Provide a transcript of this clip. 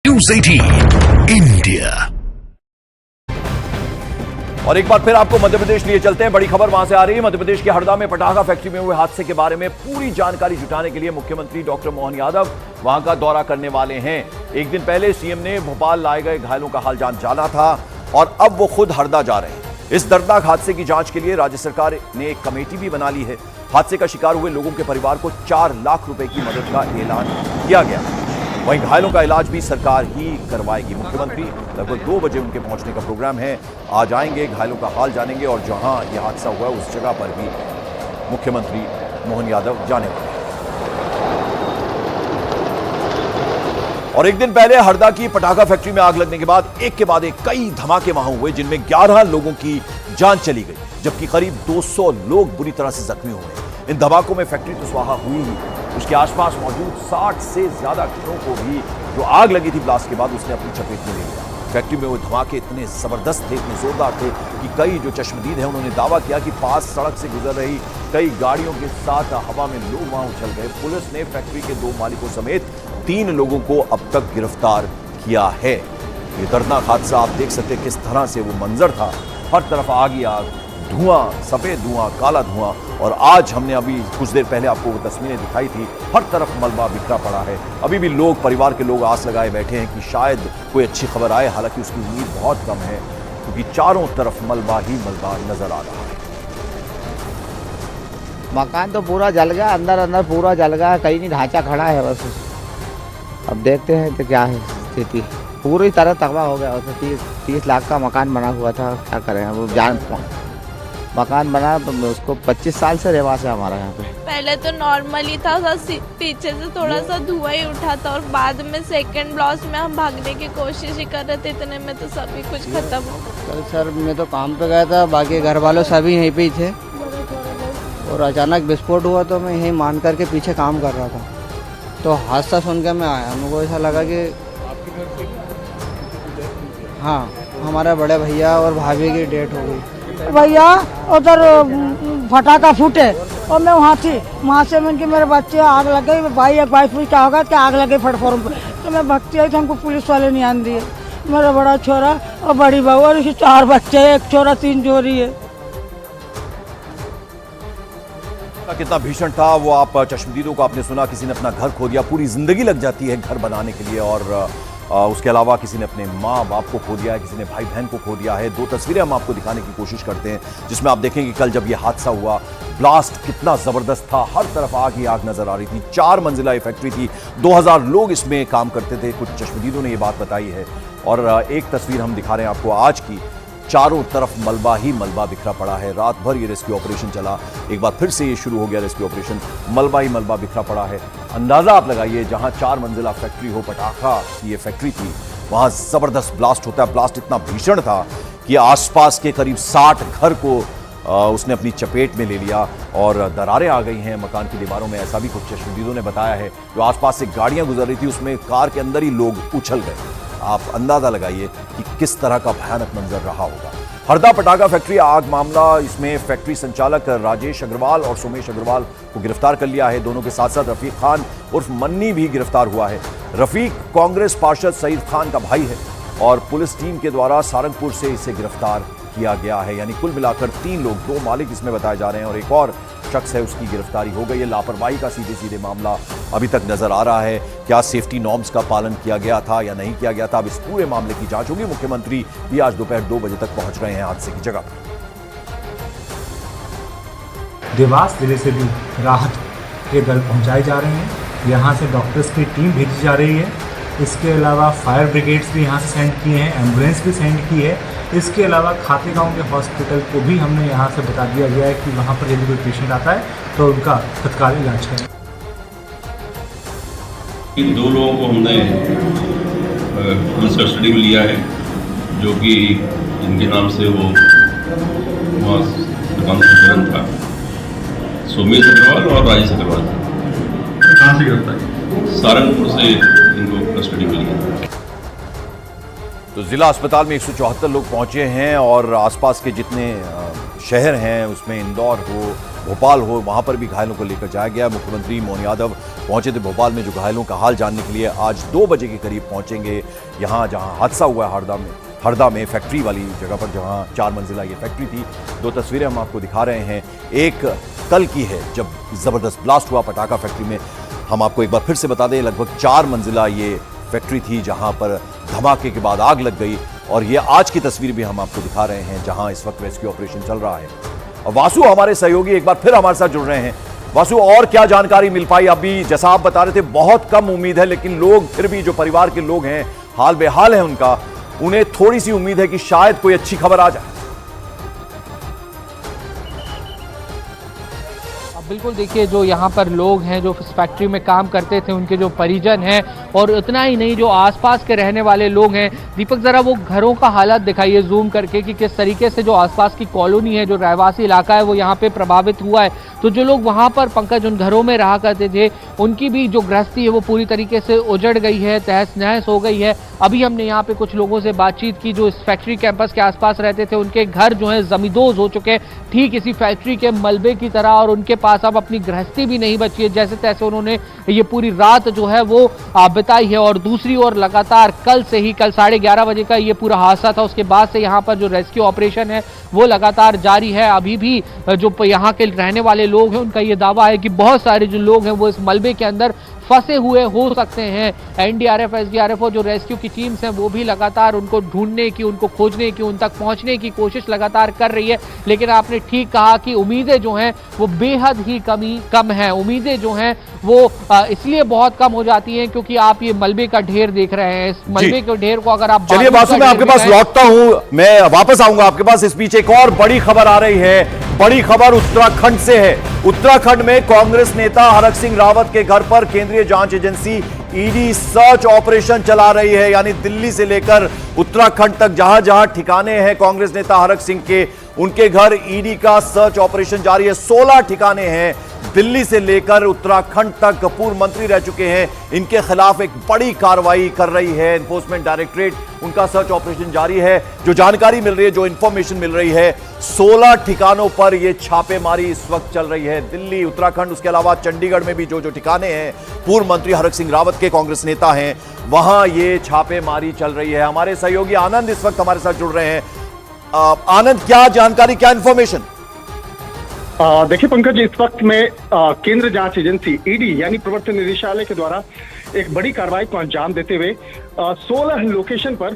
News 18 India. और एक बार फिर आपको मध्य प्रदेश लिए चलते हैं। बड़ी खबर वहां से आ रही है। मध्य प्रदेश के हरदा में पटाखा फैक्ट्री में हुए हादसे के बारे में पूरी जानकारी जुटाने के लिए मुख्यमंत्री डॉक्टर मोहन यादव वहां का दौरा करने वाले हैं। एक दिन पहले सीएम ने भोपाल लाए गए घायलों का हाल जाना था और अब वो खुद हरदा जा रहे हैं। इस दर्दनाक हादसे की जांच के लिए राज्य सरकार ने एक कमेटी भी बना ली है। हादसे का शिकार हुए लोगों के परिवार को 4 लाख रुपए की मदद का ऐलान किया गया। वहीं घायलों का इलाज भी सरकार ही करवाएगी। मुख्यमंत्री लगभग 2 बजे उनके पहुंचने का प्रोग्राम है। आज आएंगे, घायलों का हाल जानेंगे और जहां यह हादसा हुआ उस जगह पर भी मुख्यमंत्री मोहन यादव जाने वाले हैं। और एक दिन पहले हरदा की पटाखा फैक्ट्री में आग लगने के बाद एक के बाद एक कई धमाके वहां हुए, जिनमें 11 लोगों की जान चली गई, जबकि करीब 200 लोग बुरी तरह से जख्मी हुए। इन धमाकों में फैक्ट्री तो स्वाहा हुई ही, उसके आसपास मौजूद 60 से ज्यादा घरों को भी जो आग लगी थी ब्लास्ट के बाद उसने अपनी चपेट में ले लिया। फैक्ट्री में वो धमाके इतने जबरदस्त थे, इतने जोरदार थे कि कई जो चश्मदीद हैं उन्होंने दावा किया कि पास सड़क से गुजर रही कई गाड़ियों के साथ हवा में लोग वहां उछल गए। पुलिस ने फैक्ट्री के 2 मालिकों समेत 3 लोगों को अब तक गिरफ्तार किया है। ये दर्दनाक हादसा आप देख सकते किस तरह से वो मंजर था। हर तरफ आग ही आग, धुआं, सफेद धुआं, काला धुआं। और आज हमने अभी कुछ देर पहले आपको वो तस्वीरें दिखाई थी, हर तरफ मलबा बिखरा पड़ा है। अभी भी लोग, परिवार के लोग आस लगाए बैठे हैं कि शायद कोई अच्छी खबर आए, हालांकि उसकी उम्मीद बहुत कम है क्योंकि चारों तरफ मलबा ही मलबा नजर आ रहा है। मकान तो पूरा जल गया, अंदर पूरा जल गया, कहीं नहीं ढांचा खड़ा है बस। अब देखते हैं तो क्या है स्थिति। पूरी तरह तबाह हो गया। उसमें 30 लाख का मकान बना हुआ था, क्या करें अब। मकान बना उसको 25 साल से रहवास है हमारा यहाँ पे। पहले तो नॉर्मल ही था, पीछे से थोड़ा सा धुआं ही उठा था और बाद में सेकंड ब्लास्ट में हम भागने की कोशिश ही कर रहे थे, इतने में तो सभी कुछ खत्म हो गया। कल सर मैं तो काम पे गया था, बाकी घर वालों सभी यहीं पे ही थे और अचानक विस्फोट हुआ तो मैं यहीं मान करके पीछे काम कर रहा था, तो हादसा सुन के मैं आया। मुझको ऐसा लगा कि हाँ, हमारे बड़े भैया और भाभी की डेथ हो गई। भैया उधर फटाका फूटे और मैं वहाँ थी, वहाँ से मैंने कि मेरे बच्चे आग लग गई। भाई एक भाई पूछ क्या होगा कि आग लगे प्लेटफॉर्म पे, तो मैं भगती आई तो हमको पुलिस वाले नहीं आन दिए। मेरा बड़ा छोरा और बड़ी बहू और उसके 4 बच्चे, एक छोरा 3 जोड़ी है। कितना भीषण था वो आप चश्मदीदों को आपने सुना। किसी ने अपना घर खो दिया, पूरी जिंदगी लग जाती है घर बनाने के लिए, और उसके अलावा किसी ने अपने माँ बाप को खो दिया है, किसी ने भाई बहन को खो दिया है। 2 तस्वीरें हम आपको दिखाने की कोशिश करते हैं जिसमें आप देखेंगे कल जब ये हादसा हुआ, ब्लास्ट कितना जबरदस्त था। हर तरफ आग ही आग नजर आ रही थी। 4 मंजिला ये फैक्ट्री थी, 2000 लोग इसमें काम करते थे। कुछ चश्मदीदों ने ये बात बताई है। और एक तस्वीर हम दिखा रहे हैं आपको आज की। चारों तरफ मलबा ही मलबा बिखरा पड़ा है। रात भर ये रेस्क्यू ऑपरेशन चला, एक बार फिर से ये शुरू हो गया रेस्क्यू ऑपरेशन। मलबा ही मलबा बिखरा पड़ा है। अंदाजा आप लगाइए, जहां 4 मंजिला फैक्ट्री हो, पटाखा की ये फैक्ट्री थी, वहां जबरदस्त ब्लास्ट होता है। ब्लास्ट इतना भीषण था कि आसपास के करीब 60 घर को उसने अपनी चपेट में ले लिया और दरारें आ गई हैं मकान की दीवारों में, ऐसा भी कुछ चश्मदीदों ने बताया है। जो आसपास से गाड़ियां गुजर रही थी उसमें कार के अंदर ही लोग उछल गए। आप अंदाजा लगाइए कि किस तरह का भयानक मंजर रहा होगा। हरदा पटाखा फैक्ट्री आग मामला, इसमें फैक्ट्री संचालक राजेश अग्रवाल और सोमेश अग्रवाल को गिरफ्तार कर लिया है। दोनों के साथ साथ रफीक खान उर्फ मन्नी भी गिरफ्तार हुआ है। रफीक कांग्रेस पार्षद सईद खान का भाई है और पुलिस टीम के द्वारा सारंगपुर से इसे गिरफ्तार किया गया है। यानी कुल मिलाकर 3 लोग, 2 मालिक इसमें बताए जा रहे हैं और एक और शख्स है, उसकी गिरफ्तारी हो गई है। लापरवाही का सीधे मामला अभी तक नजर आ रहा है। क्या सेफ्टी नॉर्म्स का पालन किया गया था या नहीं किया गया था, अब इस पूरे मामले की जांच होगी। मुख्यमंत्री भी आज दोपहर 2 बजे तक पहुंच रहे हैं हादसे की जगह पर। देवास जिले से भी राहत के दल पहुंचाए जा रहे हैं। यहाँ से डॉक्टर्स की टीम भेजी जा रही है। इसके अलावा फायर ब्रिगेड्स भी यहाँ से सेंड किए हैं, एम्बुलेंस भी सेंड की है। इसके अलावा खातेगांव के हॉस्पिटल को भी हमने यहाँ से बता दिया गया है कि वहाँ पर यदि कोई पेशेंट आता है तो उनका तत्काल इलाज करें। इन 2 लोगों को हमने पुलिस कस्टडी में लिया है, जो कि इनके नाम से वो वहाँ दुकान संचालन था, सोमेश अग्रवाल और राजेश अग्रवाल। कहाँ से गिरफ्तार? सारंगपुर से इनको कस्टडी में लिया। तो जिला अस्पताल में 174 लोग पहुंचे हैं और आसपास के जितने शहर हैं उसमें इंदौर हो, भोपाल हो, वहां पर भी घायलों को लेकर जाया गया। मुख्यमंत्री मोहन यादव पहुंचे थे भोपाल में जो घायलों का हाल जानने के लिए। आज 2 बजे के करीब पहुंचेंगे यहां जहां हादसा हुआ है, हरदा में फैक्ट्री वाली जगह पर, जहां 4 मंजिला ये फैक्ट्री थी। 2 तस्वीरें हम आपको दिखा रहे हैं। एक कल की है जब जबरदस्त ब्लास्ट हुआ पटाखा फैक्ट्री में। हम आपको एक बार फिर से बता दें, लगभग 4 मंजिला ये फैक्ट्री थी जहां पर धमाके के बाद आग लग गई। और ये आज की तस्वीर भी हम आपको दिखा रहे हैं जहां इस वक्त रेस्क्यू ऑपरेशन चल रहा है। और वासु हमारे सहयोगी एक बार फिर हमारे साथ जुड़ रहे हैं। वासु, और क्या जानकारी मिल पाई? अभी जैसा आप बता रहे थे बहुत कम उम्मीद है, लेकिन लोग फिर भी जो परिवार के लोग हैं हाल बेहाल है उनका, उन्हें थोड़ी सी उम्मीद है कि शायद कोई अच्छी खबर आ जाए। बिल्कुल, देखिए जो यहाँ पर लोग हैं जो इस फैक्ट्री में काम करते थे, उनके जो परिजन हैं, और इतना ही नहीं जो आसपास के रहने वाले लोग हैं। दीपक, जरा वो घरों का हालत दिखाइए जूम करके कि किस तरीके से जो आसपास की कॉलोनी है, जो रहवासी इलाका है, वो यहाँ पे प्रभावित हुआ है। तो जो लोग वहाँ पर, पंकज, उन घरों में रहा करते थे, उनकी भी जो गृहस्थी है वो पूरी तरीके से उजड़ गई है, तहस नहस हो गई है। अभी हमने यहाँ पे कुछ लोगों से बातचीत की जो इस फैक्ट्री कैंपस के आसपास रहते थे, उनके घर जो है जमींदोज हो चुके हैं, ठीक इसी फैक्ट्री के मलबे की तरह, और उनके पास अब अपनी गृहस्थी भी नहीं बची है। जैसे तैसे उन्होंने ये पूरी रात जो है वो बिताई है। और दूसरी ओर लगातार कल 11:30 बजे का ये पूरा हादसा था, उसके बाद से यहाँ पर जो रेस्क्यू ऑपरेशन है वो लगातार जारी है। अभी भी जो यहाँ के रहने वाले लोग हैं उनका ये दावा है कि बहुत सारे जो लोग हैं वो इस मलबे के अंदर फंसे हुए हो सकते हैं। एनडीआरएफ, एसडीआरएफ और जो रेस्क्यू की टीम्स हैं वो भी लगातार उनको ढूंढने की, उनको खोजने की, उन तक पहुंचने की कोशिश लगातार कर रही है। लेकिन आपने ठीक कहा कि उम्मीदें जो हैं वो बेहद ही कम है। उम्मीदें जो हैं वो इसलिए बहुत कम हो जाती हैं क्योंकि आप ये मलबे का ढेर देख रहे हैं। इस मलबे के ढेर को अगर आप, चलिए वासु, मैं आपके पास लौटता हूं, मैं वापस आऊंगा आपके पास। इस बीच एक और बड़ी खबर आ रही है। बड़ी खबर उत्तराखंड से है। उत्तराखंड में कांग्रेस नेता हरक सिंह रावत के घर पर केंद्रीय जांच एजेंसी ईडी सर्च ऑपरेशन चला रही है। यानी दिल्ली से लेकर उत्तराखंड तक जहां जहां ठिकाने हैं कांग्रेस नेता हरक सिंह के, उनके घर ईडी का सर्च ऑपरेशन जारी है। 16 ठिकाने हैं दिल्ली से लेकर उत्तराखंड तक। पूर्व मंत्री रह चुके हैं, इनके खिलाफ एक बड़ी कार्रवाई कर रही है एनफोर्समेंट डायरेक्टरेट। उनका सर्च ऑपरेशन जारी है। जो जानकारी मिल रही है, जो इंफॉर्मेशन मिल रही है, 16 ठिकानों पर यह छापेमारी इस वक्त चल रही है। दिल्ली, उत्तराखंड, उसके अलावा चंडीगढ़ में भी जो जो ठिकाने हैं पूर्व मंत्री हरक सिंह रावत के, कांग्रेस नेता हैं, वहां ये छापेमारी चल रही है। हमारे सहयोगी आनंद इस वक्त हमारे साथ जुड़ रहे हैं। आनंद, क्या जानकारी, क्या इंफॉर्मेशन? देखिए पंकज, इस वक्त में केंद्र जांच एजेंसी ईडी यानी प्रवर्तन निदेशालय के द्वारा एक बड़ी कार्रवाई को अंजाम देते हुए 16 लोकेशन पर